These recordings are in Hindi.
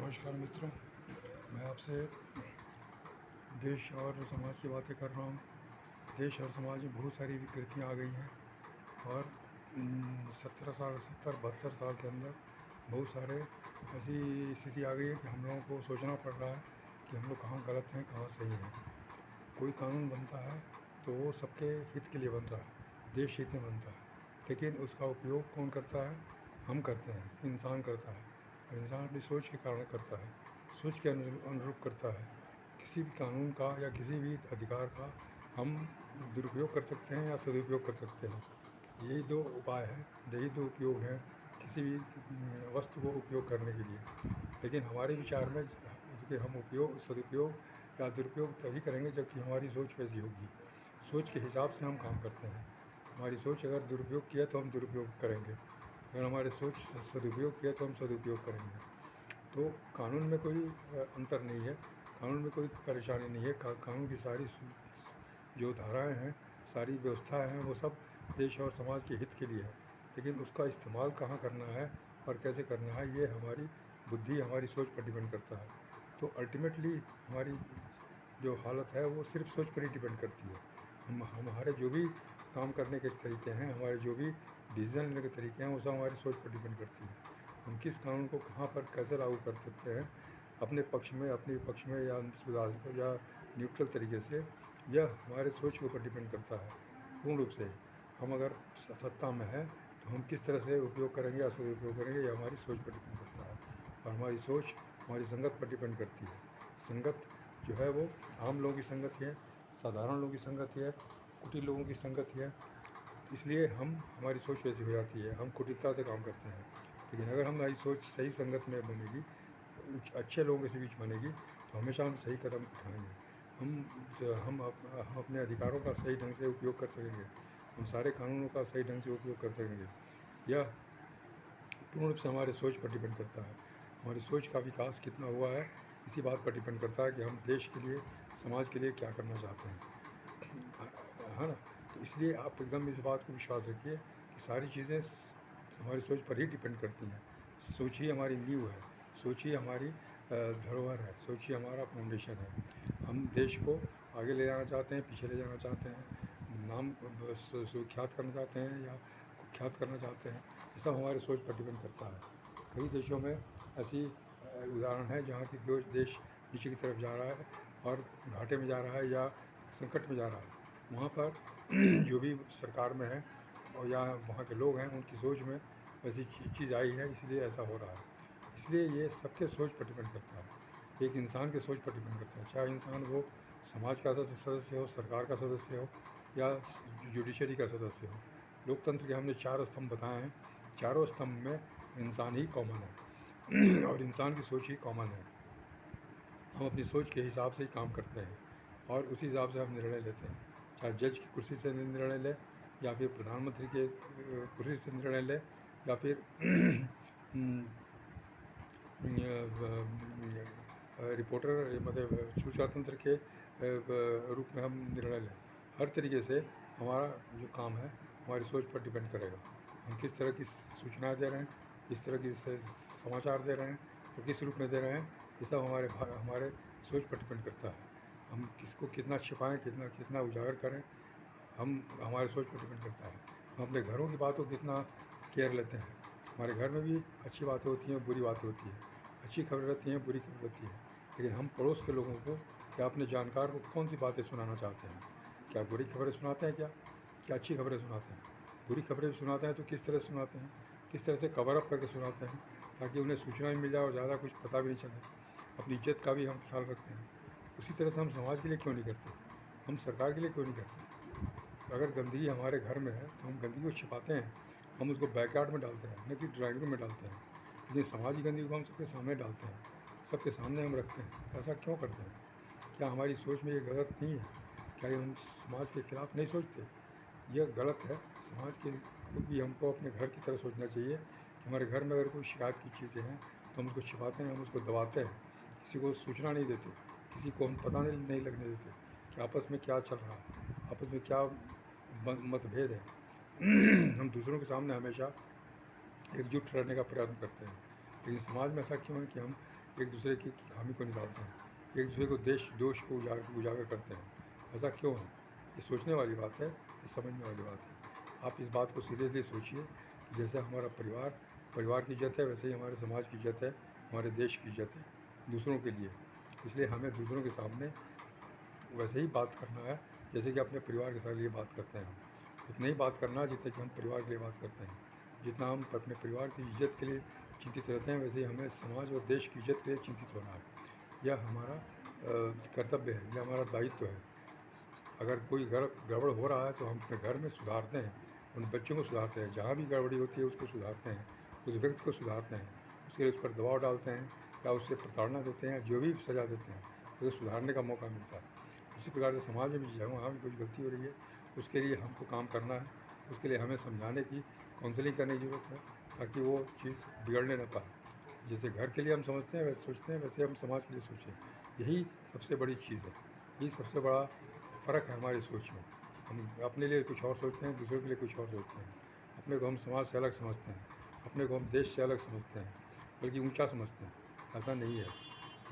नमस्कार मित्रों, मैं आपसे देश और समाज की बातें कर रहा हूँ। देश और समाज में बहुत सारी विकृतियाँ आ गई हैं और 70 72 साल के अंदर बहुत सारे ऐसी स्थिति आ गई है कि हम लोगों को सोचना पड़ रहा है कि हम लोग कहाँ गलत हैं, कहाँ सही हैं। कोई कानून बनता है तो वो सबके हित के लिए बन रहा है, देश हित में बनता है, लेकिन उसका उपयोग कौन करता है? हम करते हैं, इंसान करता है। और इंसान अपनी सोच के कारण करता है, सोच के अनुरूप करता है। किसी भी कानून का या किसी भी अधिकार का हम दुरुपयोग कर सकते हैं या सदुपयोग कर सकते हैं। यही दो उपाय हैं, यही दो उपयोग हैं किसी भी वस्तु को उपयोग करने के लिए। लेकिन हमारे विचार में कि हम उपयोग सदुपयोग या दुरुपयोग तभी करेंगे जबकि हमारी सोच वैसी होगी। सोच के हिसाब से हम काम करते हैं। हमारी सोच अगर दुरुपयोग किया तो हम दुरुपयोग करेंगे, अगर हमारे सोच सदुपयोग किया तो हम सदुपयोग करेंगे। तो कानून में कोई अंतर नहीं है, कानून में कोई परेशानी नहीं है। कानून की सारी जो धाराएं हैं, सारी व्यवस्थाएं हैं, वो सब देश और समाज के हित के लिए है। लेकिन उसका इस्तेमाल कहाँ करना है और कैसे करना है, ये हमारी बुद्धि, हमारी सोच पर डिपेंड करता है। तो अल्टीमेटली हमारी जो हालत है वो सिर्फ सोच पर ही डिपेंड करती है। हमारे जो भी काम करने के तरीके हैं, हमारे जो भी डिसीजन लेने के तरीके हैं, वो सब हमारी सोच पर डिपेंड करती है। हम किस कानून को कहाँ पर कैसे लागू कर सकते हैं, अपने पक्ष में, अपने विपक्ष में, या सुधार या न्यूट्रल तरीके से, यह हमारे सोच के ऊपर डिपेंड करता है पूर्ण रूप से। हम अगर सत्ता में हैं तो हम किस तरह से उपयोग करेंगे या सदुपयोग करेंगे, यह हमारी सोच पर डिपेंड करता है। और हमारी सोच हमारी संगत पर डिपेंड करती है। संगत जो है वो आम लोगों की संगत है, साधारण लोगों की संगत है, कुटिल लोगों की संगत है। इसलिए हमारी सोच वैसी हो जाती है, हम कुटिलता से काम करते हैं। लेकिन अगर हमारी सोच सही संगत में बनेगी, अच्छे लोगों के बीच बनेगी, तो हमेशा हम सही कदम उठाएंगे। हम अपने अधिकारों का सही ढंग से उपयोग कर सकेंगे, हम सारे कानूनों का सही ढंग से उपयोग कर सकेंगे। यह पूर्ण रूप से हमारे सोच पर डिपेंड करता है। हमारी सोच का विकास कितना हुआ है, इसी बात पर डिपेंड करता है कि हम देश के लिए, समाज के लिए क्या करना चाहते हैं, है ना। तो इसलिए आप एकदम इस बात को विश्वास रखिए कि सारी चीज़ें हमारी सोच पर ही डिपेंड करती हैं। सोच ही हमारी नींव है, सोच ही हमारी धरोहर है, सोच ही हमारा फाउंडेशन है। हम देश को आगे ले जाना चाहते हैं, पीछे ले जाना चाहते हैं, नाम सुख्यात करना चाहते हैं या कुख्यात करना चाहते हैं, ये सब हमारे सोच पर डिपेंड करता है। कई देशों में ऐसी उदाहरण है जहाँ की देश नीचे की तरफ जा रहा है और घाटे में जा रहा है या संकट में जा रहा है। वहाँ पर जो भी सरकार में है और या वहाँ के लोग हैं, उनकी सोच में वैसी चीज़ आई है, इसलिए ऐसा हो रहा है। इसलिए ये सबके सोच पर डिपेंड करता है, एक इंसान के सोच पर डिपेंड करता है। चाहे इंसान वो समाज का सदस्य हो, सरकार का सदस्य हो या जुडिशरी का सदस्य हो। लोकतंत्र के हमने 4 स्तंभ बताए हैं, चारों स्तंभ में इंसान ही कॉमन है और इंसान की सोच ही कॉमन है। हम अपनी सोच के हिसाब से ही काम करते हैं और उसी हिसाब से हम निर्णय लेते हैं। चाहे जज की कुर्सी से निर्णय ले, या फिर प्रधानमंत्री के कुर्सी से निर्णय ले, या फिर रिपोर्टर मतलब सूचना तंत्र के रूप में हम निर्णय लें। हर तरीके से हमारा जो काम है हमारी सोच पर डिपेंड करेगा। हम किस तरह की सूचनाएं दे रहे हैं, किस तरह की समाचार दे रहे हैं और किस रूप में दे रहे हैं, ये सब हमारे सोच पर डिपेंड करता है। हम किसको कितना छिपाएं, कितना उजागर करें, हमारे सोच पर डिपेंड करता है। हम अपने घरों की बातों को कितना केयर लेते हैं। हमारे घर में भी अच्छी बातें होती हैं, बुरी बातें होती हैं, अच्छी खबर रहती हैं, बुरी खबर रहती है। लेकिन हम पड़ोस के लोगों को या अपने जानकार को कौन सी बातें सुनाना चाहते हैं? क्या बुरी खबरें सुनाते हैं, क्या अच्छी खबरें सुनाते हैं? बुरी खबरें सुनाते हैं तो किस तरह सुनाते हैं, किस तरह से कवर अप करके सुनाते हैं, ताकि उन्हें सूचना भी मिल जाए और ज़्यादा कुछ पता भी नहीं चले। अपनी इज्जत का भी हम ख्याल रखते हैं। उसी तरह से हम समाज के लिए क्यों नहीं करते, हम सरकार के लिए क्यों नहीं करते? अगर गंदगी हमारे घर में है तो हम गंदगी को छिपाते हैं, हम उसको बैकयार्ड में डालते हैं, न कि ड्राइंग रूम में डालते हैं। लेकिन समाज की गंदगी को हम सबके सामने डालते हैं, सबके सामने हम रखते हैं। तो ऐसा क्यों करते हैं? क्या हमारी सोच में ये गलत नहीं है? क्या ये हम समाज के खिलाफ नहीं सोचते? यह गलत है। समाज के को भी हमको अपने घर की तरह सोचना चाहिए कि हमारे घर में अगर कोई शिकायत की चीज़ें हैं तो हम उसको छिपाते हैं, हम उसको दबाते हैं, किसी को सूचना नहीं देते, किसी को हम पता नहीं लगने देते कि आपस में क्या चल रहा है, आपस में क्या मतभेद है। हम दूसरों के सामने हमेशा एकजुट रहने का प्रयत्न करते हैं। लेकिन समाज में ऐसा क्यों है कि हम एक दूसरे की खामी को निकालते हैं, एक दूसरे को दोष को उजागर करते हैं। ऐसा क्यों है? ये सोचने वाली बात है, ये समझने वाली बात है। आप इस बात को सीरियसली सोचिए कि जैसे हमारा परिवार की इज़्ज़त है, वैसे ही हमारे समाज की इज़्ज़त है, हमारे देश की इज़्ज़त है दूसरों के लिए। इसलिए हमें दूसरों के सामने वैसे ही बात करना है जैसे कि अपने परिवार के साथ लिए बात करते हैं हम। उतना ही बात करना है जितना कि हम परिवार के लिए बात करते हैं। जितना हम अपने परिवार की इज़्ज़त के लिए चिंतित रहते हैं, वैसे ही हमें समाज और देश की इज़्ज़त के लिए चिंतित होना है। यह हमारा कर्तव्य है, यह हमारा दायित्व है। अगर कोई गड़बड़ हो रहा है तो हम अपने घर में सुधारते हैं, उन बच्चों को सुधारते हैं, जहाँ भी गड़बड़ी होती है उसको सुधारते हैं, उस व्यक्ति को सुधारते हैं, उसके लिए उस पर दबाव डालते हैं या उससे प्रताड़ना देते हैं, जो भी सज़ा देते हैं, उसे सुधारने का मौका मिलता है। इसी प्रकार से समाज में भी जहाँ भी कुछ गलती हो रही है उसके लिए हमको काम करना है, उसके लिए हमें समझाने की, काउंसलिंग करने की ज़रूरत है, ताकि वो चीज़ बिगड़ने न पाए। जैसे घर के लिए हम समझते हैं, वैसे सोचते हैं, वैसे हम समाज के लिए सोचें। यही सबसे बड़ी चीज़ है, यही सबसे बड़ा फ़र्क है हमारी सोच में। हम अपने लिए कुछ और सोचते हैं, दूसरों के लिए कुछ और सोचते हैं। अपने को हम समाज से अलग समझते हैं, अपने को हम देश से अलग समझते हैं, बल्कि ऊंचा समझते हैं। ऐसा नहीं है,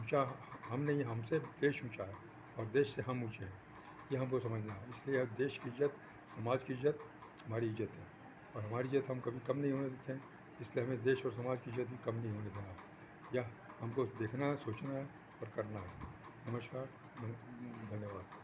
ऊंचा हम नहीं, हमसे देश ऊंचा है और देश से हम ऊंचे हैं। ये हमको समझना है। इसलिए देश की इज़्ज़त, समाज की इज़्ज़त हमारी इज़्ज़त है और हमारी इज़्ज़त हम कभी कम नहीं होने देते हैं। इसलिए हमें देश और समाज की इज़्ज़त भी कम नहीं होने देना। यह हमको देखना है, सोचना है और करना है। नमस्कार, धन्यवाद।